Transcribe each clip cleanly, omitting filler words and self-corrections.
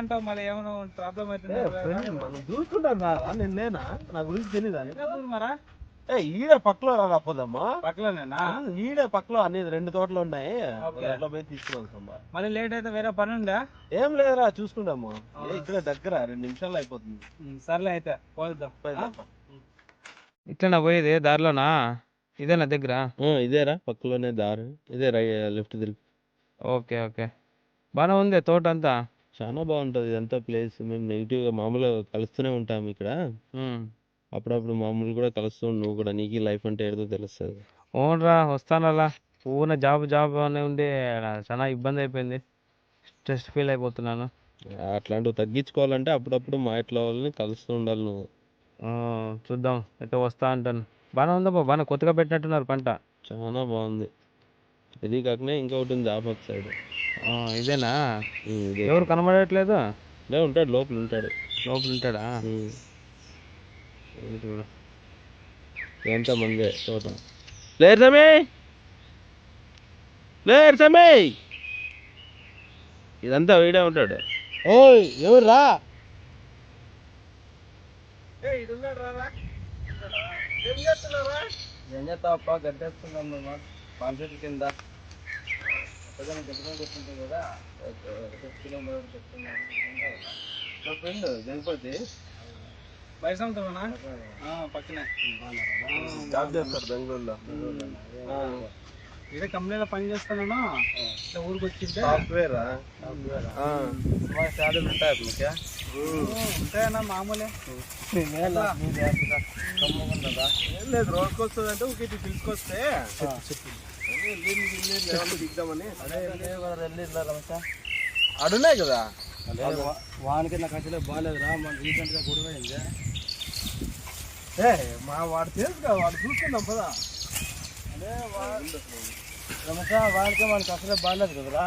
అంటావు మళ్ళీ ఏమైనా ప్రాబ్లం అవుతుంది నేనా నా గురించి తెలీదా మరా ఈడ పక్కలో రాకపోదమ్మా పక్కలోనేనా ఈడ పక్కలో అనేది 2 తోటలు ఉన్నాయి అట్లా పోయి తీసుకున్నాం మళ్ళీ లేట్ అయితే వేరే పని ఉందా ఏం లేదురా చూసుకుంటాము ఇక్కడ దగ్గర 2 నిమిషాలు అయిపోతుంది సర్లే అయితే పోద్దాం ఇట్లా పోయేది దారిలోనా ఇదేనా దగ్గర ఇదేరా పక్కలోనే దారి ఇదే లెఫ్ట్ తిరిగి ఓకే ఓకే బాగానే ఉంది తోట అంతా చాలా బాగుంటది ఇదంతా ప్లేస్ మేము నెగిటివ్ గా మామూలుగా కలుస్తూనే ఉంటాము ఇక్కడ అప్పుడప్పుడు మామూలు కూడా కలుస్తూ నువ్వు కూడా నీకు లైఫ్ అంటే ఏదో తెలుస్తుంది ఓన్రా వస్తానలా పూర్ణ జాబ్ అనే ఉండి చాలా ఇబ్బంది అయిపోయింది స్ట్రెస్ ఫీల్ అయిపోతున్నాను అట్లాంటివి తగ్గించుకోవాలంటే అప్పుడప్పుడు మా ఇంట్లో వాళ్ళని కలుస్తూ ఉండాలి నువ్వు చూద్దాం అయితే వస్తా అంటాను బాగానే ఉందా బాగా కొత్తగా పెట్టినట్టున్నారు పంట చాలా బాగుంది ఇది కాకనే ఇంకొకటి ఉంది ఆపోజిట్ సైడ్ ఇదేనా ఎవరు కనబడట్లేదు ఉంటాడు లోపల ఉంటాడా చూడు ఎంత మంది తోట లేరు సమీ ఇదంతా వీడే ఉంటాడు ఓయ్ ఎవర్రా ఏం చేస్తావప్ప గడ్డేస్తున్నాం కాన్సెప్ట్ కింద కూర్చుంటాం కదా ఫ్రెండ్ జగపతి బయటనా పక్కనే జాబ్ చేస్తాడు బెంగళూరులో ఇదే కంపెనీలో పని చేస్తాను ఇట్లా ఊరికి వచ్చింటే సాఫ్ట్వేర్ శాలరీలు ఉంటాయి మీకు ఉంటాయన్నా మామూలే ఏం లేదు రోజుకి వస్తుంది అంటే ఒకటి పిలుచుకొస్తే దిగుదామని అడున్నాయి కదా వానికి నాకు అసలే బాగాలేదురా మన రీసెంట్ గా గొడవ అయింది మా వాడు తెలుసు వాడు చూసుకుందాం పదా అదే వాడికే మనకి అసలే బాగాలేదు కదరా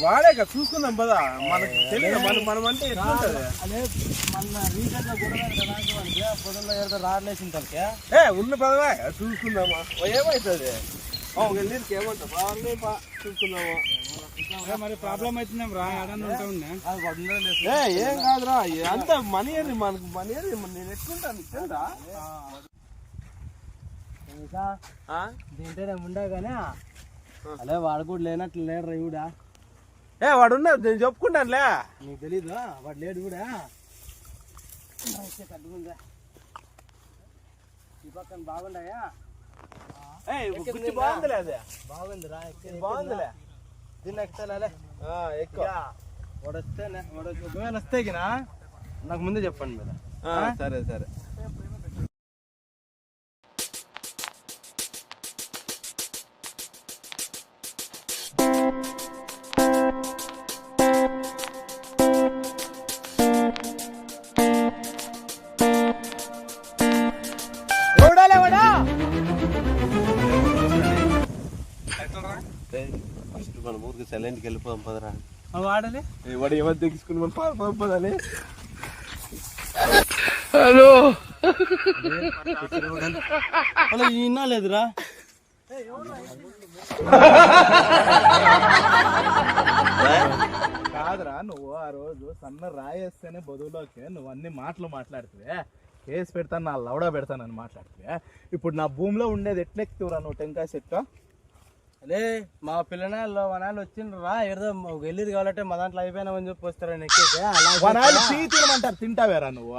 వాడే కదా చూసుకుందాం పదా మనకు తెలియదు మనం అంటే అదే మన రీసెంట్ గా గొడవ కదా వాడికి పొద్దుల్లో ఏదో రాడలేసిన తలకే ఉన్న పదవా చూసుకుందామా ఏమవుతుంది వెళ్ళికి ఏమంటా బాగా చూసుకుందామా మరి ప్రాబ్లం అవుతుందేం రా ఏం కాదురా అంత మనీ మనకు మనీ నేను ఎట్లుంటాను తెలుదా దీంట్లో ఉండా కానీ అదే వాడు కూడా లేనట్లు లేడు రా ఇవిడా వాడు ఉన్నాడు నేను చెప్పుకుంటానులే నీకు తెలీదు వాడు లేడు కూడా కట్టుకుందా ఈ పక్కన బాగుండాయా బాగుందిలే అదే బాగుందిరా బాగుందిలే దీన్ని ఎక్కుతాలే ఎక్కువ ఒకవేళ వస్తే నాకు ముందే చెప్పండి మీద సరే ఫస్ట్ మన ఊరికి సెలైన్కి వెళ్ళిపోదాం పదరా వాడాలి వాడు ఎవరు తెగించుకుని మనం పారిపోదాలి హలో అలా ఇన్నా లేదురా కాదురా నువ్వు ఆ రోజు సన్న రాయేస్తేనే బదువులోకి నువ్వు అన్ని మాటలు మాట్లాడుతువే కేసు పెడతాను నా లౌడా పెడతానని మాట్లాడుతువే ఇప్పుడు నా భూమిలో ఉండేది ఎట్లెక్కుతురా నువ్వు టెంకాయ చెట్టు అదే మా పిల్లనాళ్ళు వనాలు వచ్చిండ్రా ఏదో వెళ్ళేది కావాలంటే మా దాంట్లో అయిపోయినామని చెప్పి వస్తారని ఎక్కేమంటారు తింటావేరా నువ్వు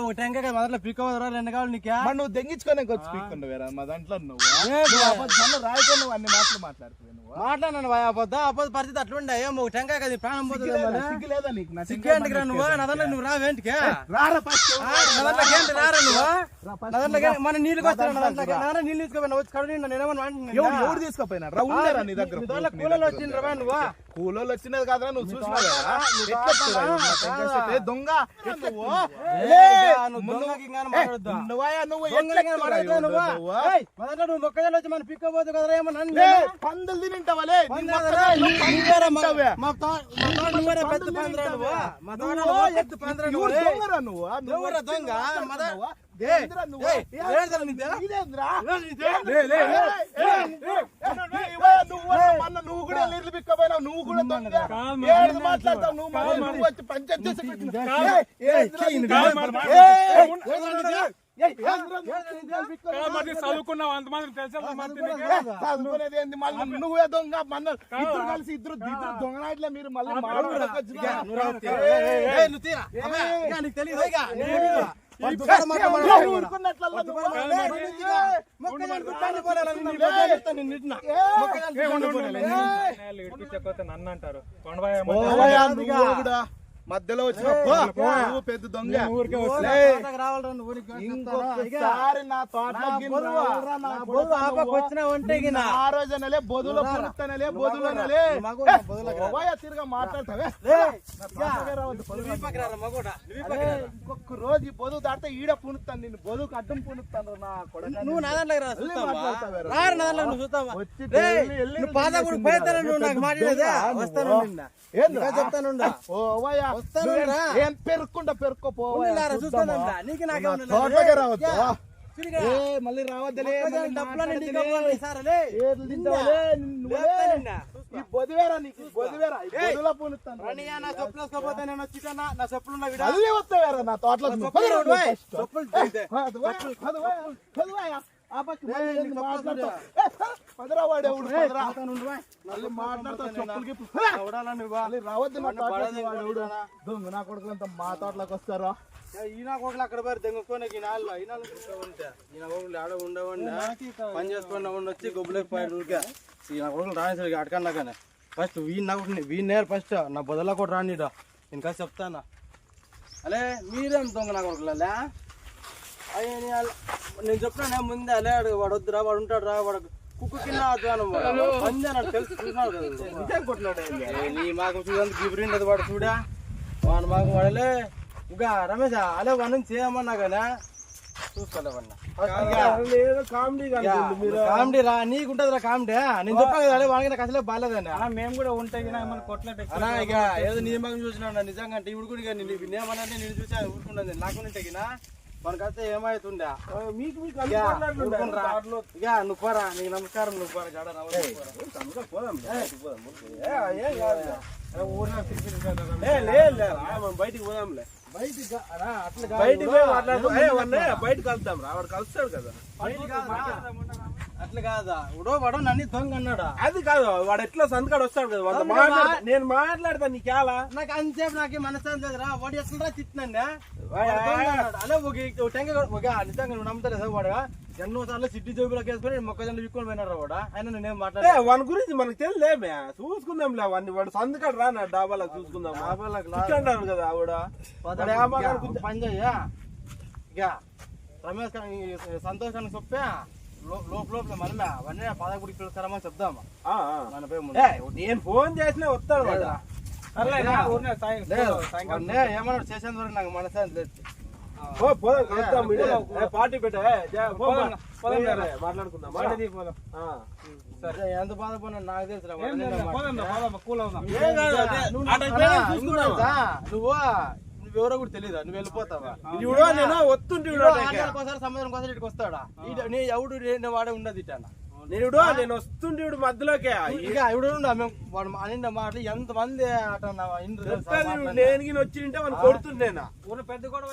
ఒక టెంకాయ మా దాంట్లో పిక్ అవ్వదురా 2 కావాలి నీకే నువ్వు దెంగించుకొని వచ్చి పీక్కుంటావేరా మా దాంట్లో నువ్వు రాయితే నువ్వు అన్ని మాటలు మాట్లాడుతున్నావు మాట్లాడినాను అబద్ధ పరిస్థితి అట్లుండే ఏమో ఒక టెంకాయ కదా ప్రాణం పోతుంది లేదా నీకు సిగ్గేంటికి రా నువ్వు నా దాంట్లో నువ్వు రావేంటికే నా దాంట్లోకి రారా నువ్వు నా దాంట్లో మన నీళ్ళకి వచ్చా నీళ్ళు తీసుకోపోయినా వచ్చి కడు నేనేమో ఎవరు తీసుకుపోయినా ఉండరా నీ దగ్గర కూలలో వచ్చిండ్రా నువ్వు కూలోళ్ళు వచ్చినది కాదురా నువ్వు చూసినావు దొంగ నువ్వు మొక్కజొన్న వచ్చి మన పిక్కపోతే కదరా ఏమన్నా పందులు తింటావలే ఏందిరా నువ్వు? ఏంద్రా నీదే? ఇదేందిరా? నీదే? నువ్వు కూడా నీళ్లు పిక్కపోయినావు, నువ్వు కూడా దొంగ. ఏడు మాట్లాడతావు నువ్వు, నువ్వు వచ్చి పంచాయతీ చేసి చదువుకున్నావు అంతమంది తెలుసా చదువుకునేది ఏంది? మళ్ళీ నువ్వే దొంగ, మన ఇద్దరు కలిసి ఇద్దరు దొంగనాట్లే మీరు మళ్ళీ నీకు తెలియదు ఇక. నన్ను అంటారు మధ్యలో వచ్చిన పెద్ద దొంగ. ఇంకొకసారి నా తోటలోకి ఆ రోజునలే బొదులో పురుత్తనలే బొదులనలే తిరిగా మాట్లాడతావే. ఇంకొక రోజు ఈ బొదువు దాటితే ఈడ పుణుతాను, నిన్ను బొదువుకు అడ్డం పుణుతాను నా కొడుకు. నువ్వు నా దాంట్లోకి రా, చూస్తావా? నువ్వు పాత కూడా పోయిస్తాను, నువ్వు నాకు మాట్లాడేదా? వస్తాను చెప్తాను. ఏం పెరుక్కుంటా పెరుక్కోపోవా నీకు నాకే రావద్దు. మళ్ళీ రావద్దులే, ఈ బొదివేరా నీకు బొదివేరా బొదులో పుణుతాను. నా చెప్పులు అదే వస్తావేరా నా తోటలో పదరావాడు ఎవడు రావద్దు దొంగ నా కొడుకులంతా మా తోటలోకి వస్తారా? ఈయన కోకలు అక్కడ పోయి దెంగుకొని ఈనాళ్ళు ఉంటే ఈయన కోకలు ఆడ ఉండవండి పని చేసుకుని వచ్చి గొబ్బులేకి పోయాడు ఊరికే. ఈయన కొడుకులు రానేసరికి అడకన్నా కానీ ఫస్ట్ వీణేరు ఫస్ట్ నా బొదల కూడా రానిడా ఇంకా చెప్తానా. అలే మీరేం దొంగ నా కొడుకులే అయ్యే నేను చెప్పినా ముందే అలే వాడు వద్దురా, వాడు ఉంటాడు రా, వాడు కుక్కు కింద పని అన్నాడు తెలుసు, చూసినాడు కదా నీ మాకు చూడండి గిబరిండదు వాడు చూడా వాడు మాకు వాడలే ఇంకా రమేష్ అలే వాడిని చేయమన్నా కానీ చూసుకోలేవన్నా కామెడీ రా, నీకుంటది రా కామెడీ. నేను చెప్పా కదా అలే వాడికి నాకు అసలే బాగాలేదండి. మేము కూడా ఉంటాయి కొట్లాట అలా ఇక ఏదో నీ మగం చూసినా నిజంగా అంటే ఇప్పుడు కూడా నేనేమన్నా నేను చూసా ఊరుకున్నది నాకు తగిన మనకైతే ఏమైతుండే మీకు ఇక నువ్వు పోరా, నీకు నమస్కారం, నువ్వు పోరా జాడ బయటికి పోదాంలే. బయటికి కలుద్దాం రా, వాడు కలుస్తాడు కదా. అట్లా కాదా వాడు నన్ను దొంగ అన్నాడా? అది కాదు, వాడు ఎట్లా సంతకాడు వస్తాడు కదా, నేను మాట్లాడతాను నీకేలా. నాకు అంతసేపు నాకు మనసు లేదురా, వాడు ఎట్లా తిట్టినండి అలా ఒక నిజంగా నువ్వు నమ్ముతారు వాడు ఎన్నో సార్లు సిట్టి జోబులకు వేసుకొని మొక్కజొన్న విక్కుని పోయినారా వాడు. ఆయన నేనేం మాట్లాడే వాని గురించి మనకు తెలియలేమే, చూసుకుందాంలే వాడిని. వాడు సంతకాడు రా నా డాబాలకు చూసుకుందాం. అంటారు కదా ఆవిడ పని చెయ్యా. ఇక రమేష్ సంతోషానికి చెప్పా లోపల మళ్ళీ అవన్నీ పదకొడికి పిలుస్తారమని చెప్దామా మన నేను ఫోన్ చేసినా వస్తాడు వాడు. ఏమన్నాడు చేసేంత వరకు నాకు మనసే లేదు. పార్టీ పెట్ట మాట్లాడుకుందాం. ఎంత బాధపడినా నాకు తెలుసు నువ్వు ఎవరో కూడా తెలియదా, నువ్వు వెళ్ళిపోతావా? నేను వస్తుంటే సంవత్సరం కోసం ఇటుకు వస్తాడా ఎవడు వాడే ఉండదు ఇటానా నేను వస్తుంటే మధ్యలోకే ఇక ఎవడు వాడు అనిండ మాటలు ఎంత మంది అట నేను వచ్చింటే వాళ్ళు కొడుతుండేనా పెద్ద కూడా